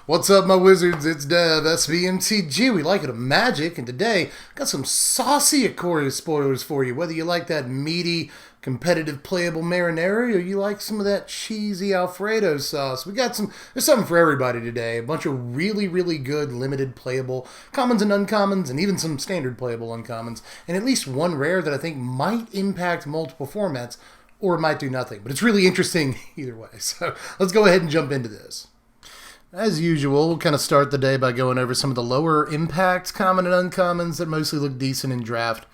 What's up, my wizards? It's Dev, Mtg. We like it of magic, and today got some saucy Ikoria spoilers for you. Whether you like that meaty, competitive, playable marinara, or you like some of that cheesy Alfredo sauce, there's something for everybody today. A bunch of really, really good, limited playable commons and uncommons, and even some standard playable uncommons, and at least one rare that I think might impact multiple formats, or it might do nothing. But it's really interesting either way. So let's go ahead and jump into this. As usual, we'll kind of start the day by going over some of the lower impact common and uncommons that mostly look decent in draft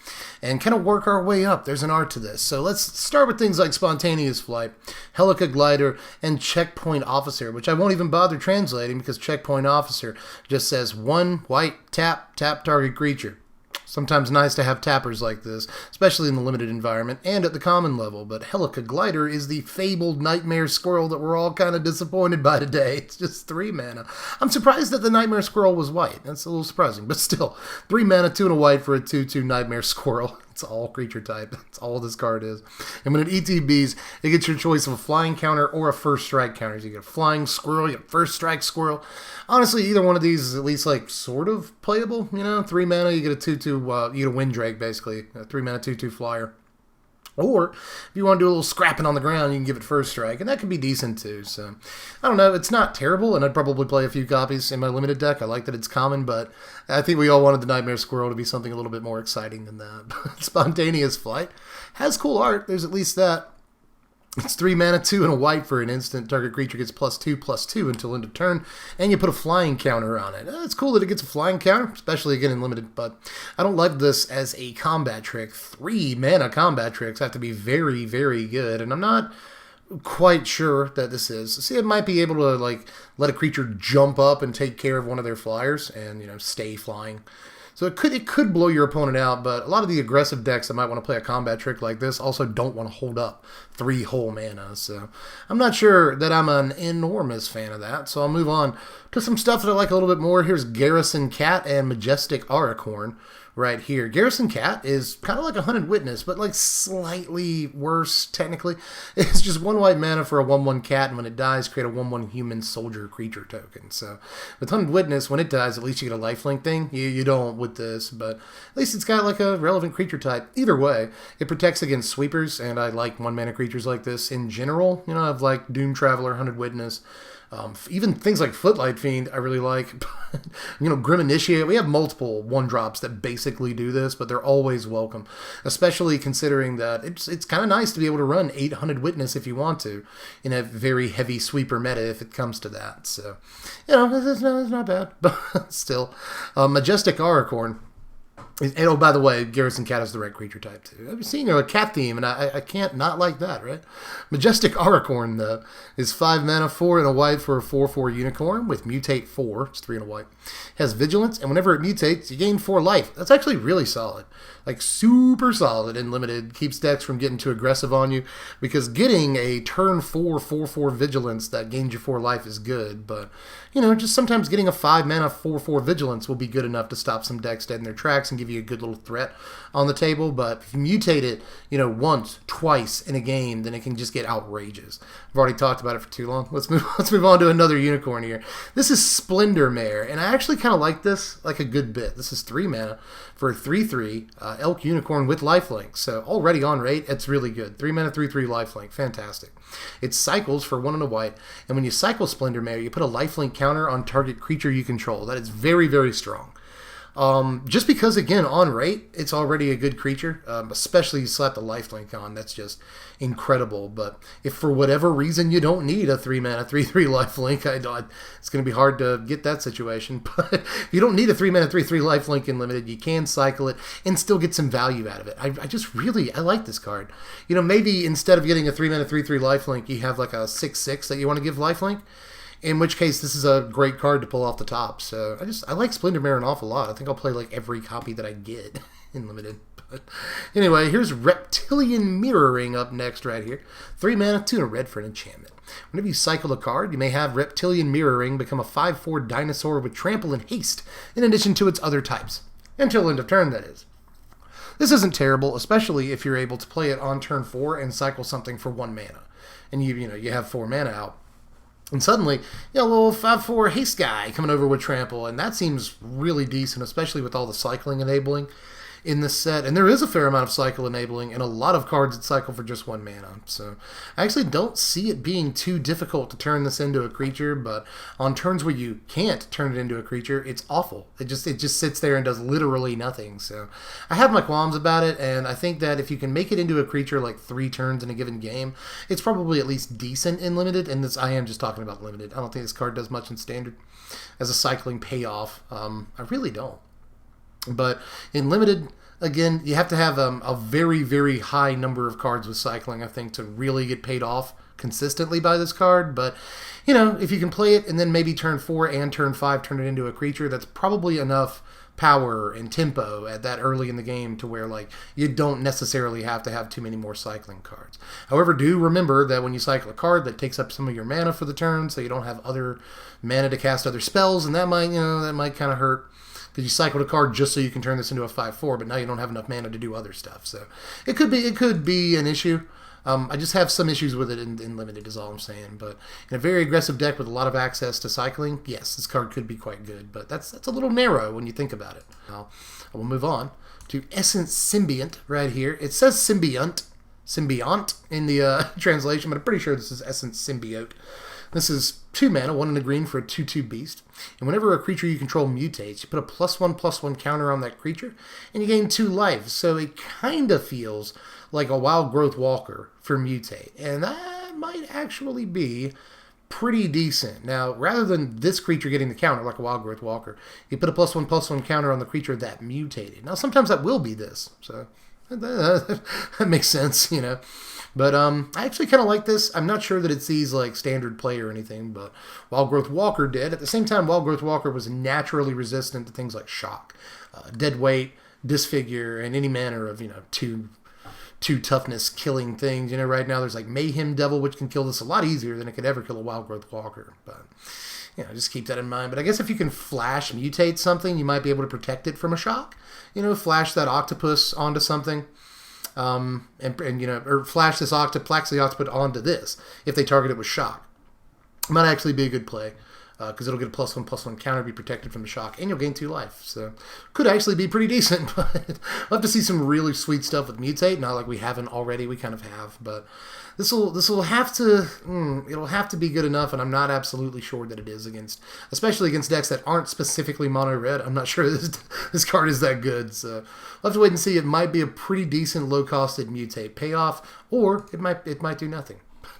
and kind of work our way up. There's an art to this. So let's start with things like Spontaneous Flight, Helica Glider, and Checkpoint Officer, which I won't even bother translating because Checkpoint Officer just says 1 white, tap target creature. Sometimes nice to have tappers like this, especially in the limited environment and at the common level, but Helica Glider is the fabled nightmare squirrel that we're all kind of disappointed by today. It's just 3 mana. I'm surprised that the nightmare squirrel was white. That's a little surprising, but still, 3 mana, 2 and a white for a 2/2 nightmare squirrel. It's all creature type. That's all this card is. And when it ETBs, it gets your choice of a flying counter or a first strike counter. So you get a flying squirrel, you get a first strike squirrel. Honestly, either one of these is at least like sort of playable. 3 mana, you get a 2/2, you get a Windrake basically. A 3 mana 2/2 flyer. Or, if you want to do a little scrapping on the ground, you can give it first strike, and that can be decent too. So, I don't know, it's not terrible, and I'd probably play a few copies in my limited deck. I like that it's common, but I think we all wanted the Nightmare Squirrel to be something a little bit more exciting than that. Spontaneous Flight has cool art, there's at least that. It's 3 mana, 2 and a white for an instant. Target creature gets +2/+2 until end of turn, and you put a flying counter on it. It's cool that it gets a flying counter, especially again in limited, but I don't like this as a combat trick. 3 mana combat tricks have to be very, very good, and I'm not quite sure that this is. See, it might be able to like let a creature jump up and take care of one of their flyers and stay flying. So it could blow your opponent out, but a lot of the aggressive decks that might want to play a combat trick like this also don't want to hold up 3 whole mana. So I'm not sure that I'm an enormous fan of that. So I'll move on to some stuff that I like a little bit more. Here's Garrison Cat and Majestic Auricorn right here. Garrison Cat is kind of like a Hunted Witness, but like slightly worse technically. It's just 1 white mana for a 1/1 cat, and when it dies, create a 1/1 human soldier creature token. So with Hunted Witness, when it dies, at least you get a lifelink thing. You don't with this, but at least it's got like a relevant creature type. Either way, it protects against sweepers, and I like 1 mana creatures like this in general. I have like Doom Traveler, Hunted Witness. Even things like Footlight Fiend I really like. Grim Initiate. We have multiple 1-drops that basically do this, but they're always welcome. Especially considering that it's kind of nice to be able to run 800 Witness if you want to, in a very heavy sweeper meta if it comes to that. So, it's not bad. But still, Majestic Auricorn. And, oh, by the way, Garrison Cat is the right creature type, too. I'm seeing a cat theme, and I can't not like that, right? Majestic Auricorn, though, is 5 mana, 4 and a white for a 4/4 unicorn with Mutate 4. It's 3 and a white. Has Vigilance, and whenever it mutates, you gain 4 life. That's actually really solid. Like, super solid and limited. Keeps decks from getting too aggressive on you, because getting a turn 4, 4/4 Vigilance that gains you 4 life is good, but, just sometimes getting a 5 mana, 4/4 Vigilance will be good enough to stop some decks dead in their tracks and give you a good little threat on the table. But if you mutate it, once, twice in a game, then it can just get outrageous. I've already talked about it for too long. Let's move on to another unicorn here. This is Splendor Mayor, and I actually kind of like this like a good bit. This is 3 mana for a 3/3 elk unicorn with lifelink. So already on rate, it's really good. 3 mana, 3/3 lifelink. Fantastic. It cycles for 1 and a white, and when you cycle Splendor Mayor, you put a lifelink counter on target creature you control. That is very, very strong. Just because, again, on rate, it's already a good creature, especially you slap the lifelink on, that's just incredible. But if for whatever reason you don't need a 3 mana, 3/3 lifelink, it's going to be hard to get that situation. But if you don't need a 3 mana, 3/3 lifelink in limited, you can cycle it and still get some value out of it. I like this card. Maybe instead of getting a 3 mana, 3/3 lifelink, you have like a 6/6 that you want to give lifelink. In which case, this is a great card to pull off the top. So I like Splendor Mayor an awful lot. I think I'll play like every copy that I get in limited. But anyway, here's Reptilian Mirroring up next right here. 3 mana, 2 and a red for an enchantment. Whenever you cycle a card, you may have Reptilian Mirroring become a 5/4 dinosaur with trample and haste, in addition to its other types. Until end of turn, that is. This isn't terrible, especially if you're able to play it on turn 4 and cycle something for 1 mana. And you have 4 mana out. And suddenly, you know, a little 5/4 haste guy coming over with trample, and that seems really decent, especially with all the cycling enabling in this set. And there is a fair amount of cycle enabling and a lot of cards that cycle for just 1 mana. So I actually don't see it being too difficult to turn this into a creature, but on turns where you can't turn it into a creature, it's awful. It just sits there and does literally nothing. So I have my qualms about it, and I think that if you can make it into a creature like 3 turns in a given game, it's probably at least decent in limited. And this, I am just talking about limited. I don't think this card does much in standard as a cycling payoff. I really don't. But in limited, again, you have to have a very, very high number of cards with cycling, I think, to really get paid off consistently by this card. But, you know, if you can play it and then maybe turn 4 and turn 5 turn it into a creature, that's probably enough power and tempo at that early in the game to where, like, you don't necessarily have to have too many more cycling cards. However, do remember that when you cycle a card, that takes up some of your mana for the turn, so you don't have other mana to cast other spells, and that might, you know, that might kind of hurt. Because you cycled a card just so you can turn this into a 5/4, but now you don't have enough mana to do other stuff. So it could be an issue. I just have some issues with it in limited, is all I'm saying. But in a very aggressive deck with a lot of access to cycling, yes, this card could be quite good. But that's a little narrow when you think about it. Now, I will move on to Essence Symbiont right here. It says Symbiont in the translation, but I'm pretty sure this is Essence Symbiote. This is 2 mana, 1 and a green for a 2/2 beast. And whenever a creature you control mutates, you put a +1/+1 counter on that creature, and you gain 2 life. So it kind of feels like a Wild Growth Walker for mutate. And that might actually be pretty decent. Now, rather than this creature getting the counter like a Wild Growth Walker, you put a +1/+1 counter on the creature that mutated. Now, sometimes that will be this. So that makes sense, you know. But I actually kind of like this. I'm not sure that it sees like standard play or anything, but Wild Growth Walker did. At the same time, Wild Growth Walker was naturally resistant to things like shock, dead weight, disfigure, and any manner of, you know, two toughness killing things. You know, right now there's like Mayhem Devil, which can kill this a lot easier than it could ever kill a Wild Growth Walker. But, you know, just keep that in mind. But I guess if you can flash mutate something, you might be able to protect it from a shock. You know, flash that octopus onto something. And you know, or flash this Plax the Octopus onto this if they target it with shock. It might actually be a good play because it'll get a +1/+1 counter, be protected from the shock, and you'll gain 2 life. So could actually be pretty decent. But we'll have to see some really sweet stuff with mutate. Not like we haven't already. We kind of have, but this will have to it'll have to be good enough, and I'm not absolutely sure that it is especially against decks that aren't specifically mono red. I'm not sure this card is that good. So we'll have to wait and see. It might be a pretty decent low-costed mutate payoff, or it might do nothing.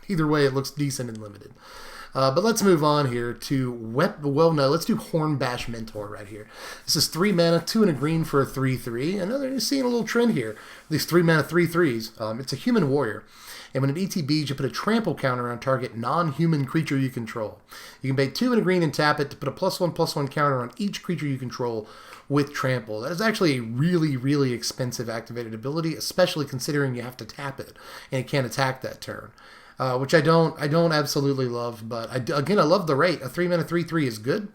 Either way, it looks decent and limited. But let's move on here to let's do Hornbash Mentor right here. This is 3 mana, 2 and a green for a 3/3. And you're seeing a little trend here. These 3 mana 3/3s. It's a human warrior. And when it ETBs, you put a trample counter on target non-human creature you control. You can pay 2 and a green and tap it to put a +1/+1 counter on each creature you control with trample. That is actually a really, really expensive activated ability, especially considering you have to tap it and it can't attack that turn. Which I don't absolutely love, but I love the rate. A 3 mana 3/3 is good,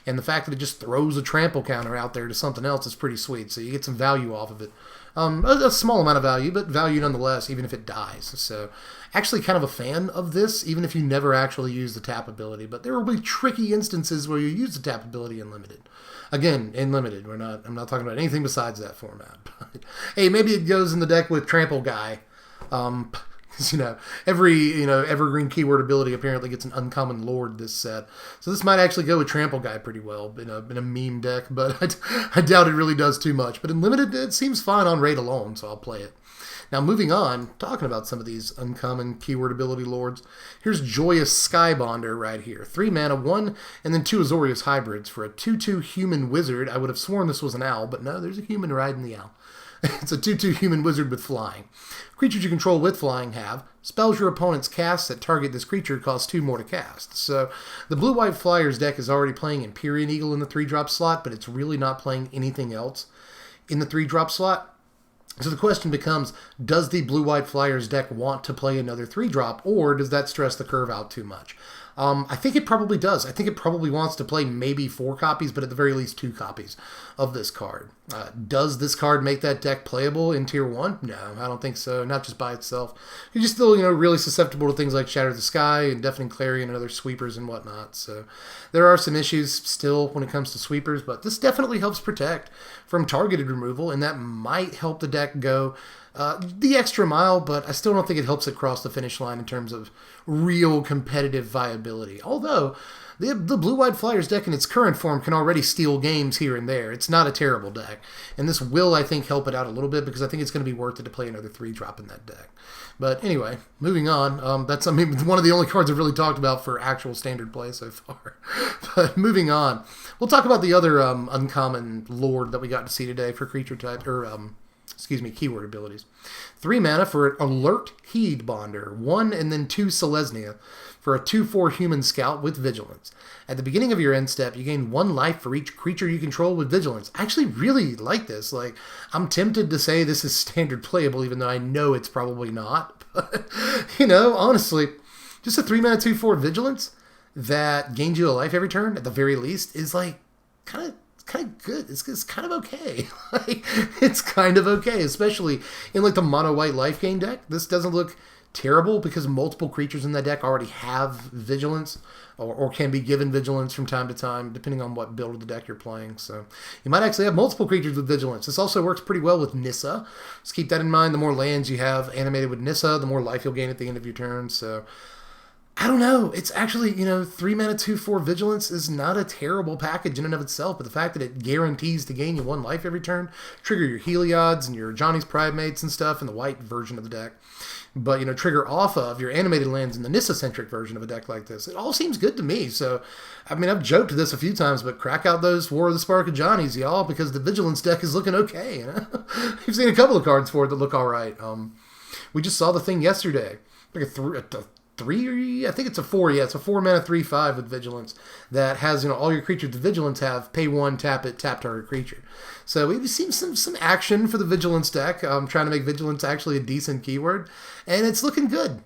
and the fact that it just throws a trample counter out there to something else is pretty sweet. So you get some value off of it. A small amount of value, but value nonetheless, even if it dies. So actually kind of a fan of this, even if you never actually use the tap ability. But there will be tricky instances where you use the tap ability in limited. Again, in limited, I'm not talking about anything besides that format. But, hey, maybe it goes in the deck with Trample Guy. Every evergreen keyword ability apparently gets an uncommon lord this set. So this might actually go with Trample Guy pretty well in a meme deck, but I doubt it really does too much. But in limited, it seems fine on rate alone, so I'll play it. Now moving on, talking about some of these uncommon keyword ability lords, here's Joyous Sky Bonder right here. 3 mana, 1, and then 2 Azorius hybrids for a 2/2 human wizard. I would have sworn this was an owl, but no, there's a human riding the owl. It's a 2/2 human wizard with flying. Creatures you control with flying have spells your opponents cast that target this creature cost 2 more to cast. So the Blue-White Flyers deck is already playing Empyrean Eagle in the 3-drop slot, but it's really not playing anything else in the 3-drop slot. So the question becomes, does the Blue-White Flyers deck want to play another 3-drop, or does that stress the curve out too much? I think it probably does. I think it probably wants to play maybe 4 copies, but at the very least 2 copies of this card. Does this card make that deck playable in Tier 1? No, I don't think so. Not just by itself. You're just still, really susceptible to things like Shatter the Sky and Deafening Clarion and other sweepers and whatnot. So there are some issues still when it comes to sweepers, but this definitely helps protect from targeted removal, and that might help the deck go the extra mile, but I still don't think it helps it cross the finish line in terms of real competitive viability. Although, the Blue-White Flyers deck in its current form can already steal games here and there. It's not a terrible deck. And this will, I think, help it out a little bit because I think it's going to be worth it to play another 3-drop in that deck. But anyway, moving on. That's one of the only cards I've really talked about for actual standard play so far. But moving on. We'll talk about the other uncommon lord that we got to see today for creature type, keyword abilities. 3 mana for an Alert Heed Bonder, 1 and then 2 Selesnya for a 2/4 human scout with Vigilance. At the beginning of your end step, you gain 1 life for each creature you control with Vigilance. I actually really like this. I'm tempted to say this is standard playable, even though I know it's probably not. But, honestly, just a 3 mana 2/4 Vigilance that gains you a life every turn, at the very least, is kind of good. It's kind of okay. It's kind of okay, especially in the mono white life gain deck. This doesn't look terrible because multiple creatures in that deck already have Vigilance or can be given Vigilance from time to time, depending on what build of the deck you're playing. So you might actually have multiple creatures with Vigilance. This also works pretty well with Nissa. Just keep that in mind. The more lands you have animated with Nissa, the more life you'll gain at the end of your turn. So I don't know. It's actually, 3 mana 2/4 Vigilance is not a terrible package in and of itself, but the fact that it guarantees to gain you 1 life every turn, trigger your Heliod's and your Johnny's Primates and stuff in the white version of the deck, but, trigger off of your animated lands in the Nissa-centric version of a deck like this. It all seems good to me. So, I've joked this a few times, but crack out those War of the Spark of Johnny's, y'all, because the Vigilance deck is looking okay. You've seen a couple of cards for it that look all right. We just saw the thing yesterday. I think it's a 4. Yeah, it's a 4 mana 3/5 with Vigilance that has all your creatures with Vigilance have pay 1, tap it, tap target creature. So we've seen some action for the Vigilance deck. Trying to make Vigilance actually a decent keyword, and it's looking good.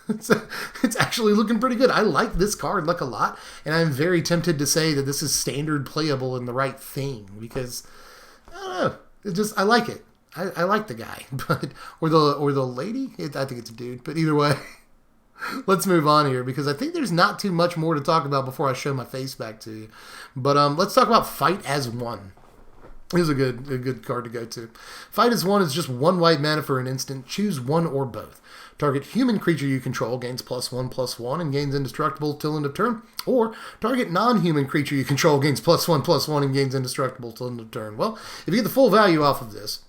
It's actually looking pretty good. I like this card a lot, and I'm very tempted to say that this is standard playable in the right thing because I don't know. I like it. I like the guy, but or the lady. I think it's a dude, but either way. Let's move on here because I think there's not too much more to talk about before I show my face back to you. But let's talk about Fight as 1. This is a good card to go to. Fight as 1 is just 1 white mana for an instant. Choose 1 or both. Target human creature you control gains +1/+1 and gains indestructible till end of turn. Or target non-human creature you control gains +1/+1 and gains indestructible till end of turn. Well, if you get the full value off of this,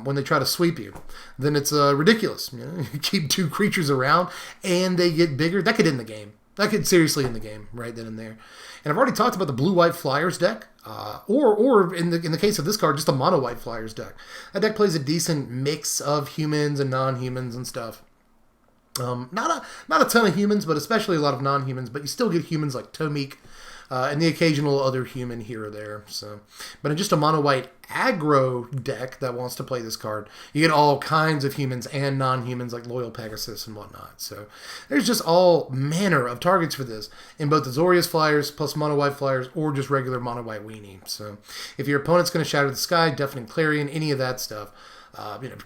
when they try to sweep you, then it's ridiculous. You keep 2 creatures around and they get bigger. That could end the game. That could seriously end the game right then and there. And I've already talked about the Blue-White Flyers deck, or in the case of this card, just a mono-white Flyers deck. That deck plays a decent mix of humans and non-humans and stuff. Not a ton of humans, but especially a lot of non-humans. But you still get humans like Tomik, and the occasional other human here or there. So, but in just a mono-white aggro deck that wants to play this card, you get all kinds of humans and non-humans like Loyal Pegasus and whatnot. So there's just all manner of targets for this in both the Azorius Flyers plus mono-white Flyers or just regular mono-white weenie. So if your opponent's going to Shatter the Sky, Deafening Clarion, any of that stuff,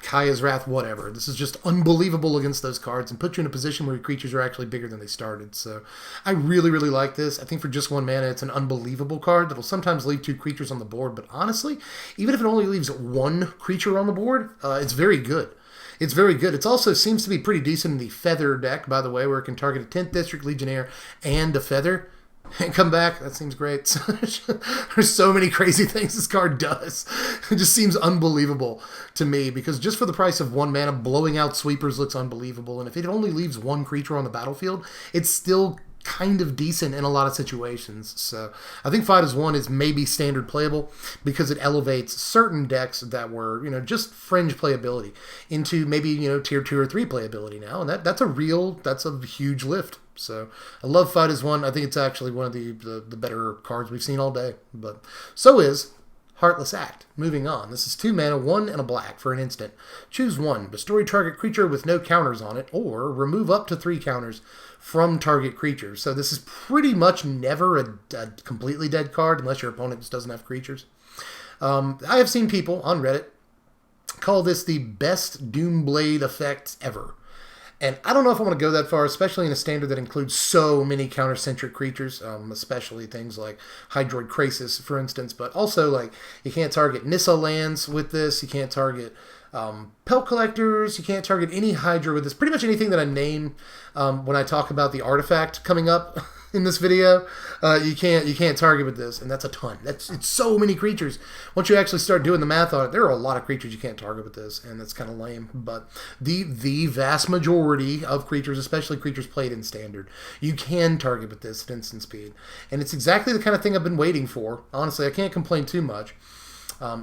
Kaya's Wrath, whatever. This is just unbelievable against those cards and put you in a position where your creatures are actually bigger than they started. So I really, really like this. I think for just 1 mana, it's an unbelievable card that'll sometimes leave 2 creatures on the board. But honestly, even if it only leaves 1 creature on the board, it's very good. It's very good. It also seems to be pretty decent in the Feather deck, by the way, where it can target a 10th District Legionnaire and a Feather. And come back. That seems great. There's so many crazy things this card does. It just seems unbelievable to me because just for the price of 1 mana, blowing out sweepers looks unbelievable. And if it only leaves 1 creature on the battlefield, it's still kind of decent in a lot of situations. So I think Fight as 1 is maybe standard playable because it elevates certain decks that were, just fringe playability into maybe, tier 2 or 3 playability now. And that's a huge lift. So I love Fight as 1. I think it's actually one of the better cards we've seen all day. But so is Heartless Act. Moving on. This is 2 mana, 1 and a black for an instant. Choose 1. Destroy target creature with no counters on it, or remove up to 3 counters from target creatures. So this is pretty much never a completely dead card unless your opponent just doesn't have creatures. I have seen people on Reddit call this the best Doomblade effect ever. And I don't know if I want to go that far, especially in a standard that includes so many counter-centric creatures, especially things like Hydroid Krasis, for instance. But also, like, you can't target Nissa lands with this. You can't target Pelt Collectors. You can't target any Hydra with this. Pretty much anything that I name when I talk about the artifact coming up in this video, you can't target with this, and that's a ton. It's so many creatures. Once you actually start doing the math on it, there are a lot of creatures you can't target with this, and that's kind of lame. But the vast majority of creatures, especially creatures played in Standard, you can target with this at instant speed, and it's exactly the kind of thing I've been waiting for. Honestly, I can't complain too much.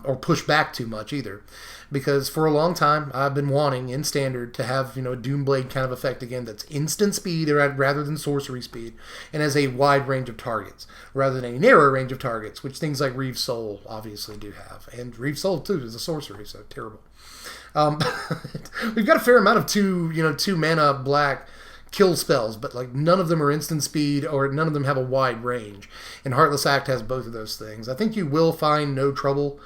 Or push back too much either, because for a long time I've been wanting in Standard to have a Doomblade kind of effect again that's instant speed rather than sorcery speed, and has a wide range of targets rather than a narrow range of targets, which things like Reeve Soul obviously do have, and Reeve Soul too is a sorcery, so terrible. We've got a fair amount of 2 mana black kill spells, but like none of them are instant speed or none of them have a wide range, and Heartless Act has both of those things. I think you will find no trouble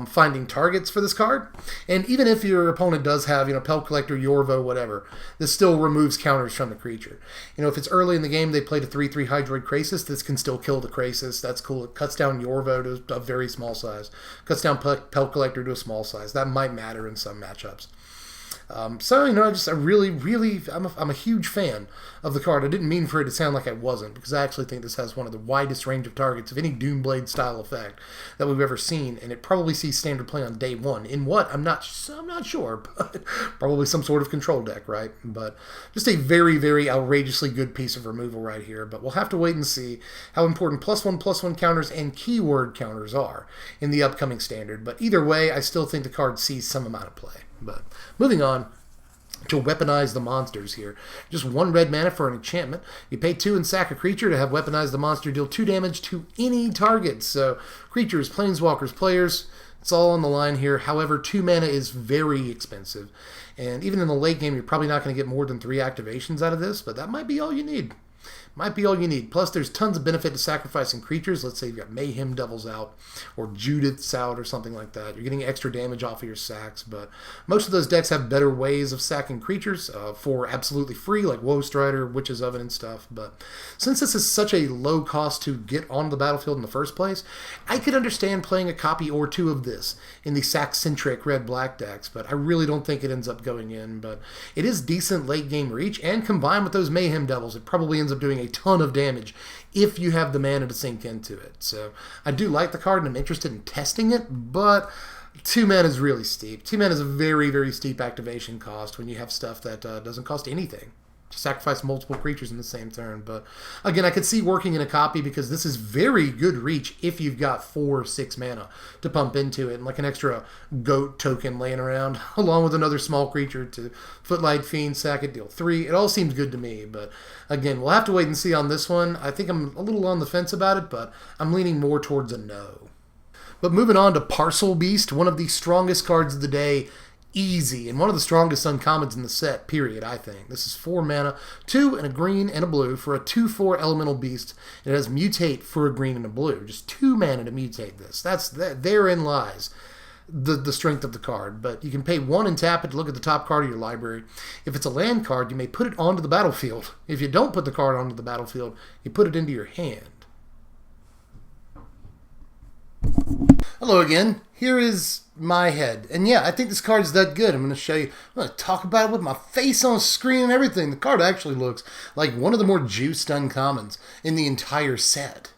finding targets for this card, and even if your opponent does have Pelt Collector, Yorvo, whatever, this still removes counters from the creature. If it's early in the game they played a 3/3 Hydroid Krasis, this can still kill the Krasis. That's cool. It cuts down Yorvo to a very small size, cuts down Pelt Collector to a small size. That might matter in some matchups. I'm a huge fan of the card. I didn't mean for it to sound like I wasn't, because I actually think this has one of the widest range of targets of any Doomblade style effect that we've ever seen, and it probably sees Standard play on day 1. In what? I'm not sure, but probably some sort of control deck, right? But just a very, very outrageously good piece of removal right here. But we'll have to wait and see how important +1/+1 counters and keyword counters are in the upcoming Standard. But either way, I still think the card sees some amount of play. But moving on to Weaponize the Monsters here. Just 1 red mana for an enchantment. You pay 2 and sack a creature to have Weaponize the Monster deal 2 damage to any target. So creatures, planeswalkers, players, it's all on the line here. However, 2 mana is very expensive. And even in the late game, you're probably not going to get more than 3 activations out of this, but that might be all you need. Plus, there's tons of benefit to sacrificing creatures. Let's say you've got Mayhem Devils out, or Judith's out, or something like that. You're getting extra damage off of your sacks, but most of those decks have better ways of sacking creatures for absolutely free, like Woe Strider, Witch's Oven, and stuff. But since this is such a low cost to get onto the battlefield in the first place, I could understand playing a copy or 2 of this in the sack-centric red-black decks, but I really don't think it ends up going in. But it is decent late-game reach, and combined with those Mayhem Devils, it probably ends up doing a ton of damage if you have the mana to sink into it. So I do like the card and I'm interested in testing it, but 2 mana is really steep. 2 mana is a very, very steep activation cost when you have stuff that doesn't cost anything to sacrifice multiple creatures in the same turn. But again, I could see working in a copy, because this is very good reach if you've got 4 or 6 mana to pump into it, and like an extra goat token laying around along with another small creature to Footlight Fiend, sack it, deal 3. It all seems good to me, but again, we'll have to wait and see on this one. I think I'm a little on the fence about it, but I'm leaning more towards a no. But moving on to Parcelbeast, one of the strongest cards of the day, easy, and one of the strongest uncommons in the set, period, I think. This is 4 mana, 2 and a green and a blue for a 2/4 elemental beast. It has mutate for a green and a blue. Just 2 mana to mutate this. Therein lies the strength of the card. But you can pay 1 and tap it to look at the top card of your library. If it's a land card, you may put it onto the battlefield. If you don't put the card onto the battlefield, you put it into your hand. Hello again. Here is my head. And yeah, I think this card is that good. I'm going to show you. I'm going to talk about it with my face on screen and everything. The card actually looks like one of the more juiced uncommons in the entire set.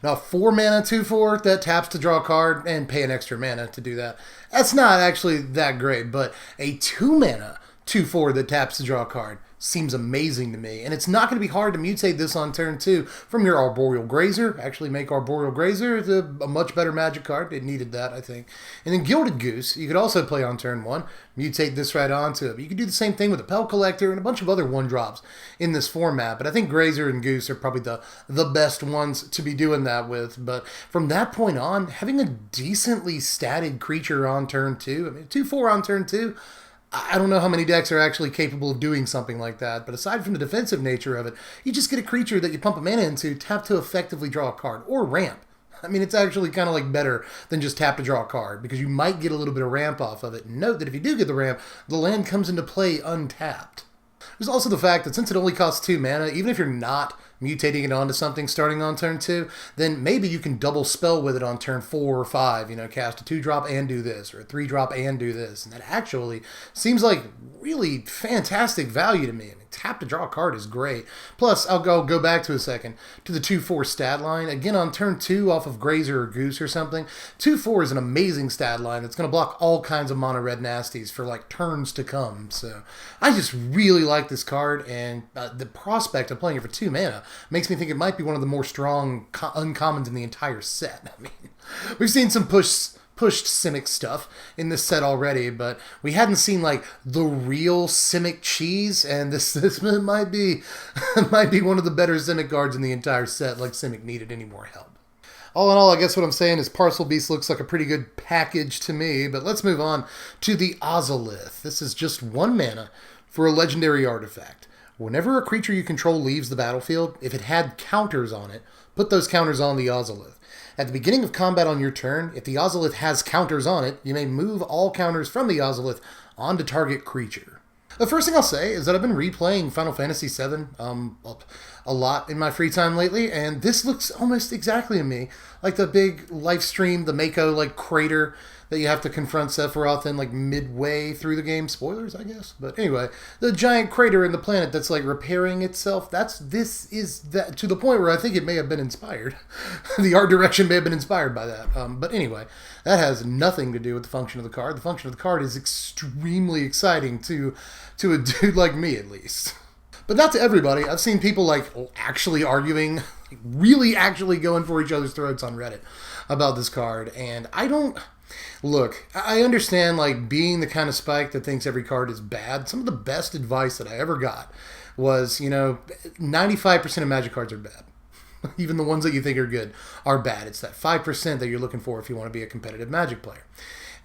Now, 4 mana 2/4 that taps to draw a card and pay an extra mana to do that. That's not actually that great, but a 2 mana 2/4 that taps to draw a card seems amazing to me. And it's not going to be hard to mutate this on turn 2 from your Arboreal Grazer. Actually make Arboreal Grazer a much better Magic card. It needed that, I think. And then Gilded Goose, you could also play on turn 1. Mutate this right onto it. But you could do the same thing with a Pel Collector and a bunch of other 1-drops in this format. But I think Grazer and Goose are probably the best ones to be doing that with. But from that point on, having a decently statted creature on turn 2, I mean, 2/4 on turn 2, I don't know how many decks are actually capable of doing something like that, but aside from the defensive nature of it, you just get a creature that you pump a mana into, tap to effectively draw a card, or ramp. I mean, it's actually kind of like better than just tap to draw a card, because you might get a little bit of ramp off of it. And note that if you do get the ramp, the land comes into play untapped. There's also the fact that since it only costs 2 mana, even if you're not mutating it onto something starting on turn 2, then maybe you can double spell with it on turn 4 or 5, cast a 2-drop and do this, or a 3-drop and do this. And that actually seems like really fantastic value to me. I mean, tap to draw a card is great. Plus, I'll go back to a second to the 2/4 stat line. Again, on turn 2 off of Grazer or Goose or something, 2/4 is an amazing stat line that's going to block all kinds of mono red nasties for like turns to come. So I just really like this card, and the prospect of playing it for 2 mana makes me think it might be one of the more strong uncommons in the entire set. I mean, we've seen some pushed Simic stuff in this set already, but we hadn't seen like the real Simic cheese, and this might be one of the better Simic cards in the entire set. Like Simic needed any more help. All in all, I guess what I'm saying is Parcelbeast looks like a pretty good package to me, but let's move on to the Ozilith. This is just 1 mana for a legendary artifact. Whenever a creature you control leaves the battlefield, if it had counters on it, put those counters on the Ozilith. At the beginning of combat on your turn, if the Ozilith has counters on it, you may move all counters from the Ozilith onto target creature. The first thing I'll say is that I've been replaying Final Fantasy VII a lot in my free time lately, and this looks almost exactly to me like the big life stream, the Mako like crater that you have to confront Sephiroth in like midway through the game. Spoilers, I guess. But anyway, the giant crater in the planet that's like repairing itself. This is that to the point where I think it may have been inspired. The art direction may have been inspired by that. But anyway, that has nothing to do with the function of the card. The function of the card is extremely exciting to a dude like me, at least. But not to everybody. I've seen people like actually arguing, really actually going for each other's throats on Reddit about this card, and I don't. Look, I understand like being the kind of spike that thinks every card is bad. Some of the best advice that I ever got was, 95% of Magic cards are bad. Even the ones that you think are good are bad. It's that 5% that you're looking for if you want to be a competitive Magic player.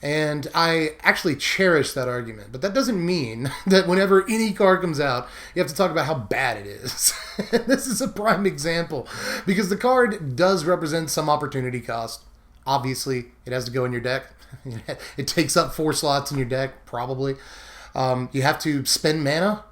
And I actually cherish that argument. But that doesn't mean that whenever any card comes out, you have to talk about how bad it is. This is a prime example. Because the card does represent some opportunity cost. Obviously, it has to go in your deck. It takes up 4 slots in your deck, probably. You have to spend mana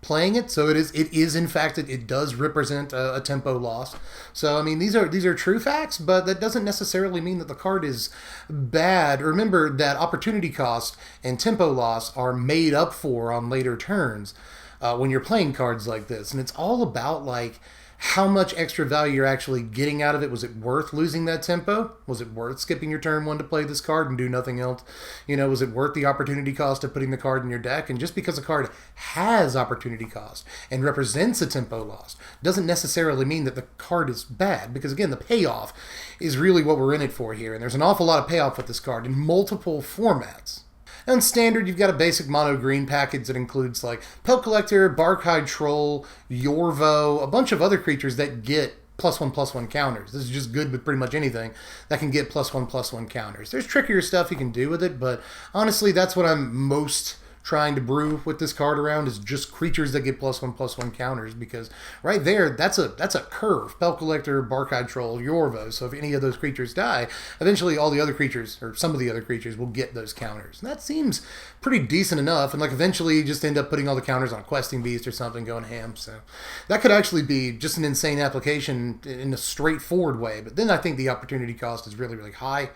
playing it, so it is in fact it does represent a tempo loss. So I mean these are true facts, but that doesn't necessarily mean that the card is bad. Remember that opportunity cost and tempo loss are made up for on later turns when you're playing cards like this, and it's all about like how much extra value you're actually getting out of it. Was it worth losing that tempo? Was it worth skipping your turn 1 to play this card and do nothing else? Was it worth the opportunity cost of putting the card in your deck? And just because a card has opportunity cost and represents a tempo loss doesn't necessarily mean that the card is bad, because again, the payoff is really what we're in it for here. And there's an awful lot of payoff with this card in multiple formats. On standard, you've got a basic mono green package that includes like Pel Collector, Barkhide Troll, Yorvo, a bunch of other creatures that get +1/+1 counters. This is just good with pretty much anything that can get +1/+1 counters. There's trickier stuff you can do with it, but honestly, that's what I'm most trying to brew with this card around, is just creatures that get +1/+1 counters, because right there, that's a curve. Pel Collector, Barkhide Troll, Yorvo. So if any of those creatures die, eventually all the other creatures, or some of the other creatures, will get those counters. And that seems pretty decent enough, and like eventually you just end up putting all the counters on a Questing Beast or something, going ham. So that could actually be just an insane application in a straightforward way. But then I think the opportunity cost is really, really high,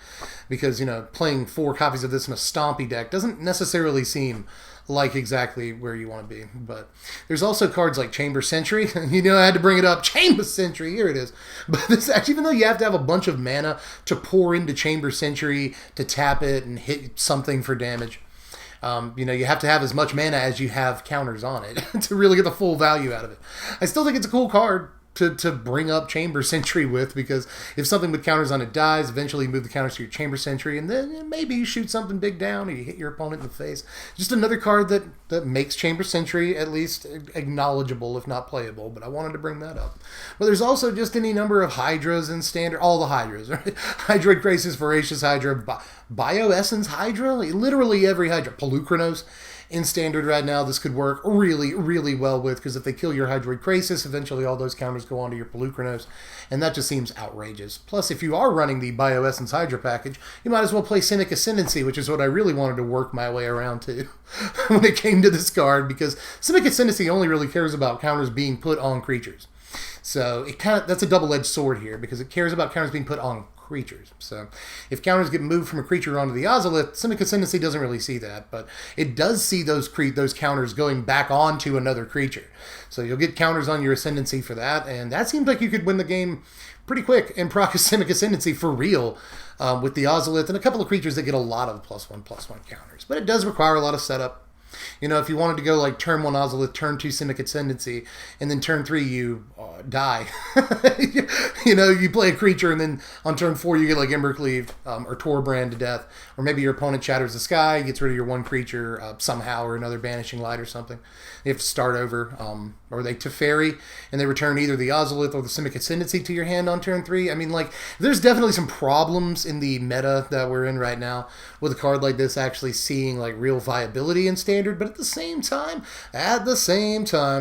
because playing 4 copies of this in a Stompy deck doesn't necessarily seem like exactly where you want to be. But there's also cards like Chamber Sentry. I had to bring it up. Chamber Sentry, here it is. But this actually, even though you have to have a bunch of mana to pour into Chamber Sentry to tap it and hit something for damage, You have to have as much mana as you have counters on it to really get the full value out of it. I still think it's a cool card to bring up Chamber Sentry with, because if something with counters on it dies, eventually you move the counters to your Chamber Sentry, and then maybe you shoot something big down or you hit your opponent in the face. Just another card that makes Chamber Sentry at least acknowledgeable, if not playable, but I wanted to bring that up. But there's also just any number of Hydras in Standard, all the Hydras, right? Hydroid Crisis, Voracious Hydra, Bioessence Hydra, literally every Hydra, Pelucranos. In Standard right now, this could work really, really well with, because if they kill your Hydroid Crisis, eventually all those counters go onto your Pelucranos, and that just seems outrageous. Plus, if you are running the Bioessence Hydra package, you might as well play Simic Ascendancy, which is what I really wanted to work my way around to when it came to this card, because Simic Ascendancy only really cares about counters being put on creatures. So that's a double-edged sword here, because it cares about counters being put on creatures. So if counters get moved from a creature onto the Ozilith, Simic Ascendancy doesn't really see that, but it does see those counters going back onto another creature. So you'll get counters on your Ascendancy for that, and that seems like you could win the game pretty quick and proc a Simic Ascendancy for real with the Ozilith and a couple of creatures that get a lot of +1/+1 counters. But it does require a lot of setup. If you wanted to go like turn 1 Ozilith, turn 2 Simic Ascendancy, and then turn 3 you die. You play a creature, and then on turn 4 you get like Embercleave or Torbrand to death, or maybe your opponent shatters the sky, gets rid of your one creature somehow, or another Banishing Light or something. You have to start over, or they Teferi, and they return either the Ozilith or the Simic Ascendancy to your hand on turn 3. I mean, there's definitely some problems in the meta that we're in right now with a card like this actually seeing real viability in Standard, but at the same time,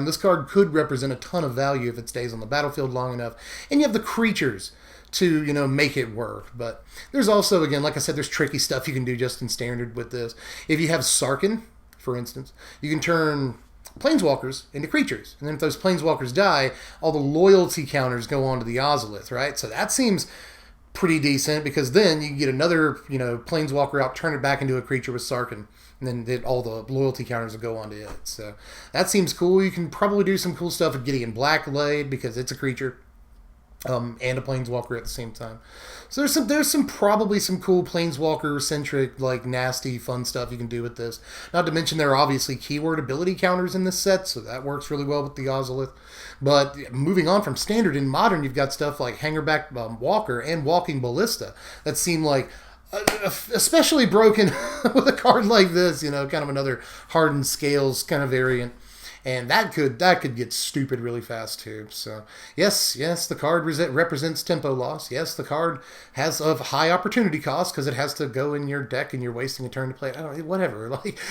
this card could represent a ton of value if it stays on the battlefield long enough, and you have the creatures to, make it work. But there's also, again, like I said, there's tricky stuff you can do just in Standard with this. If you have Sarkhan, for instance, you can turn Planeswalkers into creatures, and then if those Planeswalkers die, all the loyalty counters go on to the Ozilith, right? So that seems pretty decent, because then you can get another, Planeswalker out, turn it back into a creature with Sarkhan, and then all the loyalty counters will go onto it. So that seems cool. You can probably do some cool stuff with Gideon Blackblade, because it's a creature and a Planeswalker at the same time. So there's probably some cool Planeswalker-centric, nasty, fun stuff you can do with this. Not to mention there are obviously keyword ability counters in this set, so that works really well with the Ozilith. But moving on from Standard, in Modern, you've got stuff like Hangerback Walker and Walking Ballista that seem like especially broken with a card like this, kind of another Hardened Scales kind of variant. And that could get stupid really fast too. So yes, the card represents tempo loss. Yes, the card has a high opportunity cost because it has to go in your deck and you're wasting a turn to play it. I don't know, whatever.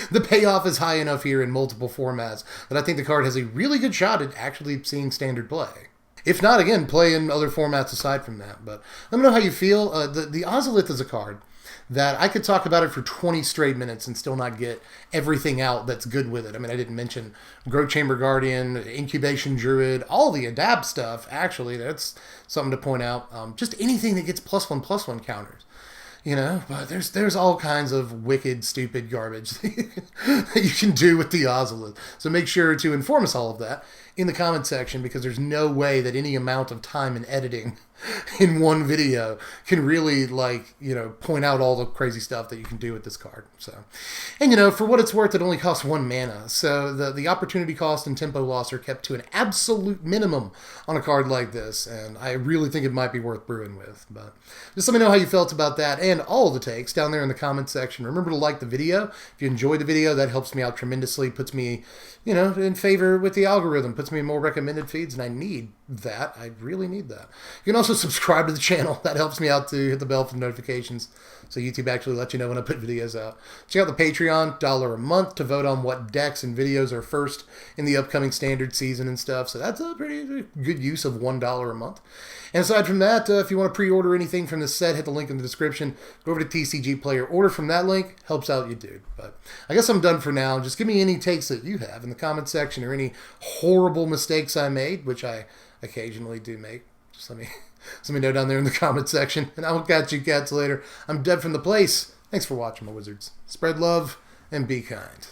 The payoff is high enough here in multiple formats that I think the card has a really good shot at actually seeing Standard play. If not, again, play in other formats aside from that. But let me know how you feel. The Ozilith is a card that I could talk about it for 20 straight minutes and still not get everything out that's good with it. I mean, I didn't mention Growth Chamber Guardian, Incubation Druid, all the Adapt stuff, actually. That's something to point out. Just anything that gets +1/+1 counters. But there's all kinds of wicked, stupid garbage that you can do with the Ozilith. So make sure to inform us all of that in the comment section, because there's no way that any amount of time and editing in one video can really point out all the crazy stuff that you can do with this card. So, and for what it's worth, it only costs 1 mana. So the opportunity cost and tempo loss are kept to an absolute minimum on a card like this, and I really think it might be worth brewing with. But just let me know how you felt about that and all the takes down there in the comment section. Remember to like the video. If you enjoyed the video, that helps me out tremendously, puts me in favor with the algorithm, puts me in more recommended feeds, and I need that. I really need that. You can also subscribe to the channel. That helps me out to hit the bell for notifications, so YouTube actually lets you know when I put videos out. Check out the Patreon, $1 a month to vote on what decks and videos are first in the upcoming Standard season and stuff. So that's a pretty good use of $1 a month. And aside from that, if you want to pre-order anything from this set, hit the link in the description. Go over to TCG Player, order from that link. Helps out you, dude. But I guess I'm done for now. Just give me any takes that you have in the comment section, or any horrible mistakes I made, which I occasionally do make. Just let me know down there in the comment section, and I will catch you cats later. I'm Dead from the Place. Thanks for watching, my wizards. Spread love and be kind.